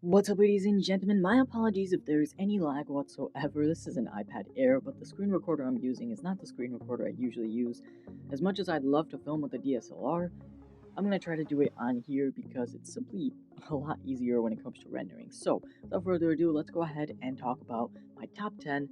What's up, ladies and gentlemen? My apologies if there's any lag whatsoever. This is an iPad Air, but the screen recorder I'm using is not the screen recorder I usually use. As much as I'd love to film with a DSLR, I'm going to try to do it on here because it's simply a lot easier when it comes to rendering. So, without further ado, let's go ahead and talk about my top 10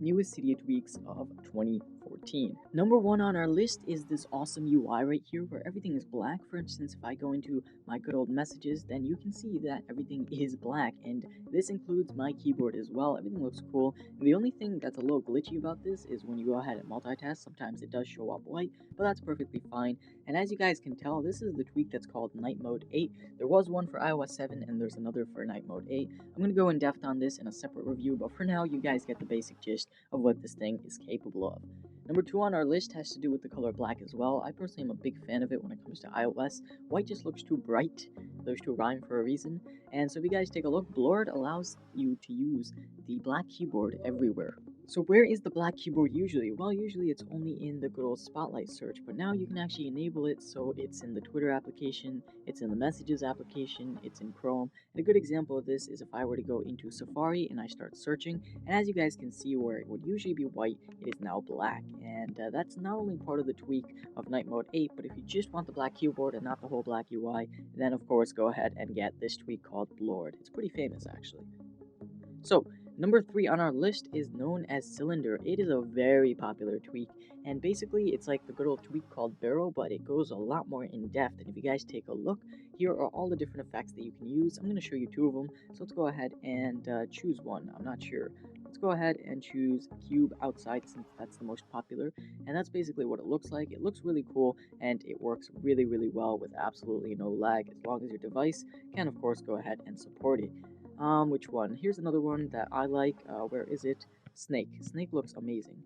newest Cydia tweaks of 2014. Number 1 on our list is this awesome UI right here where everything is black. For instance, if I go into my good old messages, then you can see that everything is black, and this includes my keyboard as well. Everything looks cool, and the only thing that's a little glitchy about this is when you go ahead and multitask, sometimes it does show up white, but that's perfectly fine. And as you guys can tell, this is the tweak that's called Night Mode 8. There was one for iOS 7 and there's another for Night Mode 8. I'm going to go in depth on this in a separate review, but for now you guys get the basic gist of what this thing is capable of. Number 2 on our list has to do with the color black as well. I personally am a big fan of it when it comes to iOS. White just looks too bright. Those two rhyme for a reason. And so if you guys take a look, Blurred allows you to use the black keyboard everywhere. So where is the black keyboard usually? Well, usually it's only in the good old Spotlight search, but now you can actually enable it so it's in the Twitter application, it's in the Messages application, it's in Chrome. And a good example of this is if I were to go into Safari and I start searching, and as you guys can see where it would usually be white, it is now black. And that's not only part of the tweak of Night Mode 8, but if you just want the black keyboard and not the whole black UI, then of course go ahead and get this tweak called Blurred. It's pretty famous actually. So, number 3 on our list is known as Cylinder. It is a very popular tweak, and basically it's like the good old tweak called Barrel, but it goes a lot more in depth. And if you guys take a look, here are all the different effects that you can use. I'm going to show you 2 of them, so let's go ahead and choose one. I'm not sure. Let's go ahead and choose Cube Outside since that's the most popular, and that's basically what it looks like. It looks really cool, and it works really, really well with absolutely no lag, as long as your device can, of course, go ahead and support it. Which one? Here's another one that I like. Where is it? Snake. Snake looks amazing.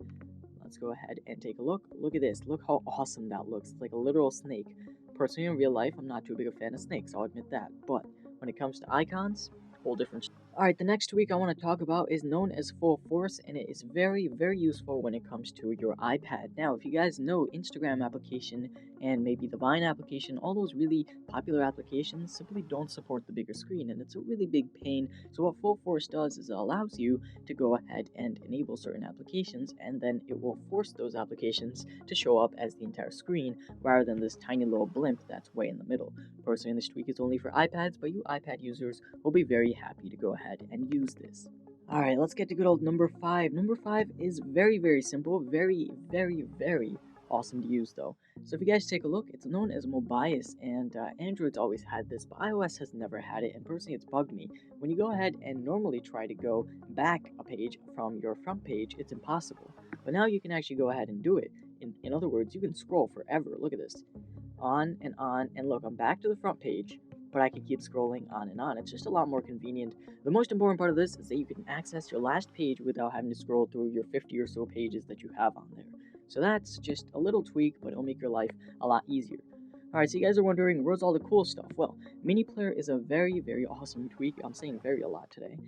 Let's go ahead and take a look. Look at this. Look how awesome that looks. It's like a literal snake. Personally, in real life, I'm not too big a fan of snakes, I'll admit that. But when it comes to icons, whole different. Alright, the next tweak I want to talk about is known as Full Force, and it is very, very useful when it comes to your iPad. Now, if you guys know, Instagram application and maybe the Vine application, all those really popular applications simply don't support the bigger screen, and it's a really big pain. So what Full Force does is it allows you to go ahead and enable certain applications, and then it will force those applications to show up as the entire screen rather than this tiny little blimp that's way in the middle. Personally, this tweak is only for iPads, but you iPad users will be very happy to go ahead and use this. Alright, let's get to good old number 5. Number 5 is very, very simple, very, very, very awesome to use though. So if you guys take a look, it's known as Mobius, and Android's always had this, but iOS has never had it, and personally it's bugged me. When you go ahead and normally try to go back a page from your front page, it's impossible. But now you can actually go ahead and do it. In other words, you can scroll forever. Look at this. On, and look, I'm back to the front page, but I can keep scrolling on and on. It's just a lot more convenient. The most important part of this is that you can access your last page without having to scroll through your 50 or so pages that you have on there. So that's just a little tweak, but it'll make your life a lot easier. Alright, so you guys are wondering, where's all the cool stuff? Well, Mini Player is a very, very awesome tweak. I'm saying very a lot today.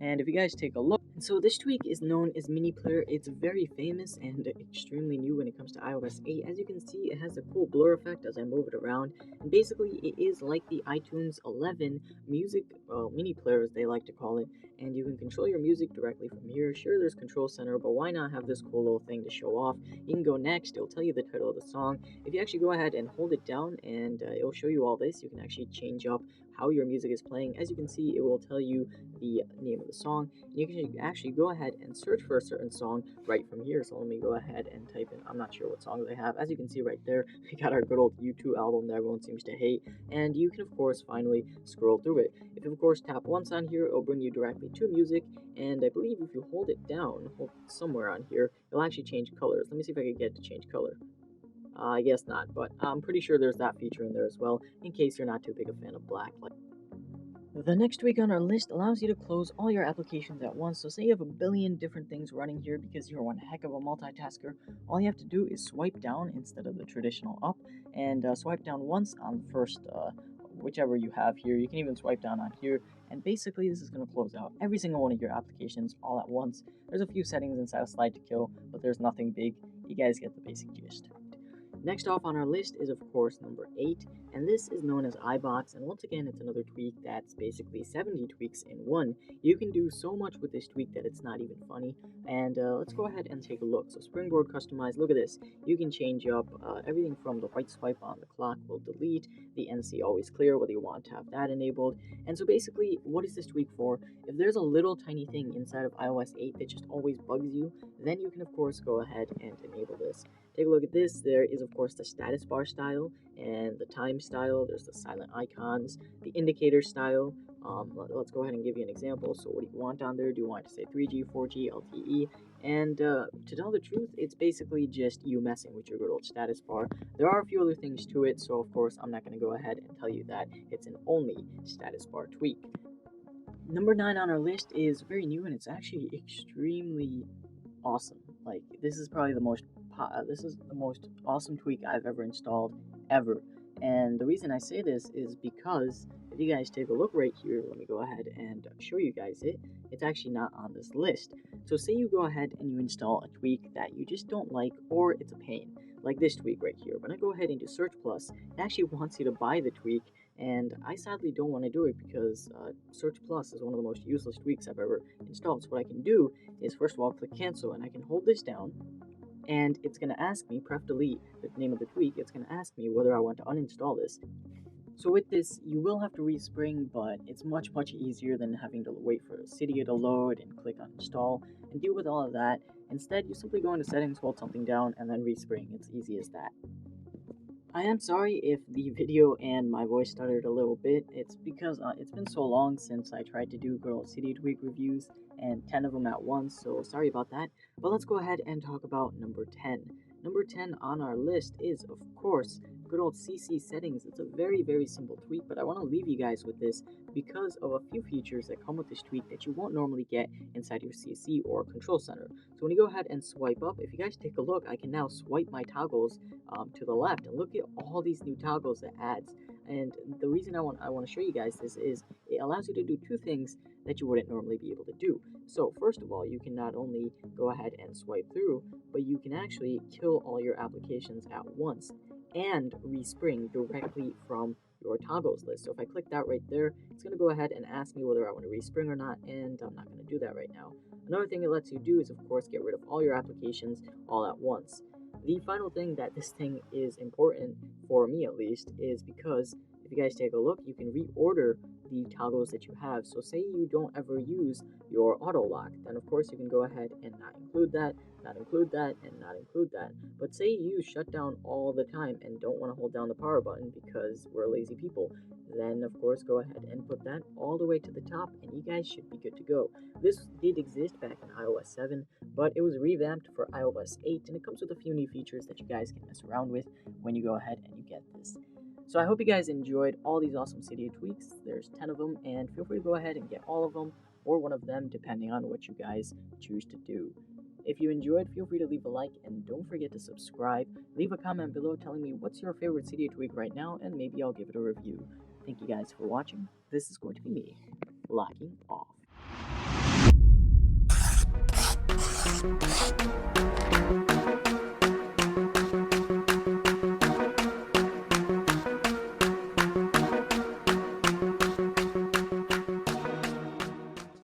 And if you guys take a look, so this tweak is known as Mini Player. It's very famous and extremely new when it comes to iOS 8. As you can see, it has a cool blur effect as I move it around, and basically it is like the iTunes 11 music mini player, as they like to call it, and you can control your music directly from here. Sure, there's Control Center, but why not have this cool little thing to show off? You can go next, it'll tell you the title of the song. If you actually go ahead and hold it down, and it'll show you all this, you can actually change up how your music is playing. As you can see, it will tell you the name of the song, and you can actually go ahead and search for a certain song right from here. So let me go ahead and type in, I'm not sure what songs I have. As you can see right there, we got our good old U2 album that everyone seems to hate, and you can of course finally scroll through it. If you of course tap once on here, it'll bring you directly to music, and I believe if you hold it down, hold somewhere on here, it'll actually change colors. Let me see if I can get it to change color. I guess not, but I'm pretty sure there's that feature in there as well, in case you're not too big a fan of black. The next tweak on our list allows you to close all your applications at once. So say you have a billion different things running here because you're one heck of a multitasker. All you have to do is swipe down instead of the traditional up, and swipe down once on the first whichever you have here. You can even swipe down on here, and basically this is going to close out every single one of your applications all at once. There's a few settings inside of Slide to Kill, but there's nothing big. You guys get the basic gist. Next off on our list is of course number 8, and this is known as iBox, and once again it's another tweak that's basically 70 tweaks in one. You can do so much with this tweak that it's not even funny, and let's go ahead and take a look. So springboard customized, look at this. You can change up everything from the right swipe on the clock will delete, the NC always clear, whether you want to have that enabled. And so basically, what is this tweak for? If there's a little tiny thing inside of iOS 8 that just always bugs you, then you can of course go ahead and enable this. Take a look at this. There is of course the status bar style and the time style. There's the silent icons, the indicator style. Let's go ahead and give you an example. So what do you want on there? Do you want to say 3G, 4G, LTE? And to tell the truth, it's basically just you messing with your good old status bar. There are a few other things to it, so of course I'm not going to go ahead and tell you that it's an only status bar tweak. Number 9 on our list is very new, and it's actually extremely awesome. Like, this is probably the most awesome tweak I've ever installed ever. And the reason I say this is because if you guys take a look right here, let me go ahead and show you guys it. It's actually not on this list. So say you go ahead and you install a tweak that you just don't like, or it's a pain, like this tweak right here. When I go ahead and do Search Plus, it actually wants you to buy the tweak, and I sadly don't want to do it because Search Plus is one of the most useless tweaks I've ever installed. So what I can do is, first of all, click cancel, and I can hold this down, and it's going to ask me, pref delete, the name of the tweak, it's going to ask me whether I want to uninstall this. So with this, you will have to respring, but it's much easier than having to wait for Cydia to load and click on install and deal with all of that. Instead, you simply go into settings, hold something down, and then respring. It's easy as that. I am sorry if the video and my voice stuttered a little bit. It's because it's been so long since I tried to do good old Cydia Tweak reviews, and 10 of them at once, so sorry about that. But let's go ahead and talk about number 10. Number 10 on our list is, of course, good old CC settings. It's a very simple tweak, but I want to leave you guys with this because of a few features that come with this tweak that you won't normally get inside your CC or control center. So when you go ahead and swipe up, if you guys take a look, I can now swipe my toggles to the left, and look at all these new toggles it adds. And the reason I want to show you guys this is it allows you to do two things that you wouldn't normally be able to do. So first of all, you can not only go ahead and swipe through, but you can actually kill all your applications at once and respring directly from your toggles list. So if I click that right there, it's going to go ahead and ask me whether I want to respring or not, and I'm not going to do that right now. Another thing it lets you do is, of course, get rid of all your applications all at once. The final thing that this thing is important, for me at least, is because if you guys take a look, you can reorder the toggles that you have. So say you don't ever use your auto lock, then of course you can go ahead and not include that, not include that, and not include that. But say you shut down all the time and don't want to hold down the power button because we're lazy people, then of course go ahead and put that all the way to the top, and you guys should be good to go. This did exist back in iOS 7, but it was revamped for iOS 8, and it comes with a few new features that you guys can mess around with when you go ahead and you get this. So I hope you guys enjoyed all these awesome Cydia tweaks. There's 10 of them, and feel free to go ahead and get all of them, or one of them, depending on what you guys choose to do. If you enjoyed, feel free to leave a like, and don't forget to subscribe. Leave a comment below telling me what's your favorite Cydia tweak right now, and maybe I'll give it a review. Thank you guys for watching. This is going to be me, logging off.